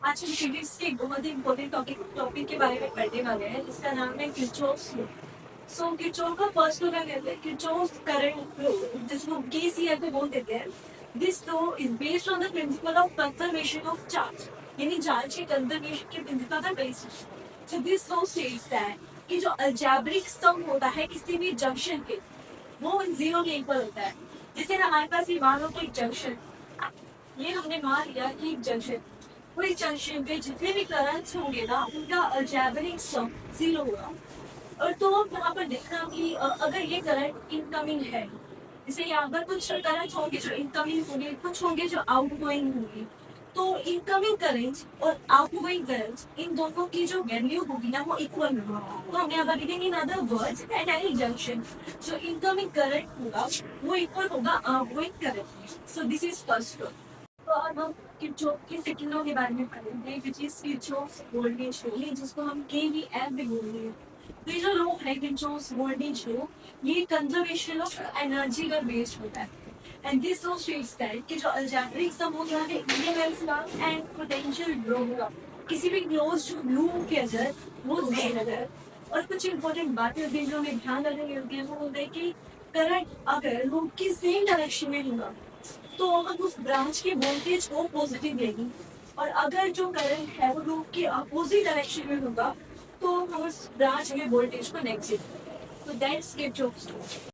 आज हम फिजिक्स के एक बहुत ही इम्पोर्टेंट टॉपिक के बारे में पढ़ने वाले हैं जिसका नाम है किरचॉफ्स लॉ। सो किरचॉफ का फर्स्ट लॉ क्या कहते हैं? किरचॉफ करंट लॉ, जिसको केसीएल पे बोल देते हैं। This law is based on the principle of conservation of charge, यानी चार्ज के कंजर्वेशन के प्रिंसिपल पर बेस्ड है। So this law says that कि जो अलजेब्रिक सम होता है किसी भी जंक्शन के, वो जीरो के इक्वल होता है। जैसे हमारे पास ये मान लो कि एक जंक्शन, ये हमने मान लिया कि एक जंक्शन, कोई जंक्शन पे जितने भी करंट्स होंगे ना उनका अलजेब्रिक सम जीरो होगा। और तो यहाँ पर देखना कि अगर ये करंट इनकमिंग है, जैसे यहाँ पर कुछ करंट होंगे जो इनकमिंग होंगे, कुछ होंगे जो आउटगोइंग होंगे। तो इनकमिंग करंट और आउटगोइंग करंट, इन दोनों की जो वैल्यू होगी ना वो इक्वल होगा। तो हम यहाँ पर लिखेंगे in other words at any junction जो इनकमिंग करंट होगा वो इक्वल होगा outgoing current. So this is first law. तो अब हम किरचॉफ के सेकंड लॉ के बारे में पढ़ेंगे which is Kirchhoff's voltage law, जिसको हम केवीएल भी बोलते हैं। तो ये जो लॉ है किरचॉफ्स वोल्टेज लॉ, ये कंजर्वेशन ऑफ एनर्जी का बेस्ड होता है। And this law states that कि जो अलजेब्रिक सम होगा है ईएमएफ का एंड पोटेंशियल ड्रॉ होगा किसी भी क्लोज लूप के अंदर, वो नहीं नजर। और कुछ इंपॉर्टेंट बातें भी जो हमें ध्यान रखने योग्य है वो होता है कि करंट अगर लूप की सेम डायरेक्शन में होगा तो हम उस ब्रांच के वोल्टेज को पॉजिटिव लेंगे, और अगर जो करंट है वो लूप के अपोजिट डायरेक्शन में होगा तो हम उस ब्रांच के वोल्टेज को नेगेटिव। तो दैट्स किरचॉफ्स लॉ।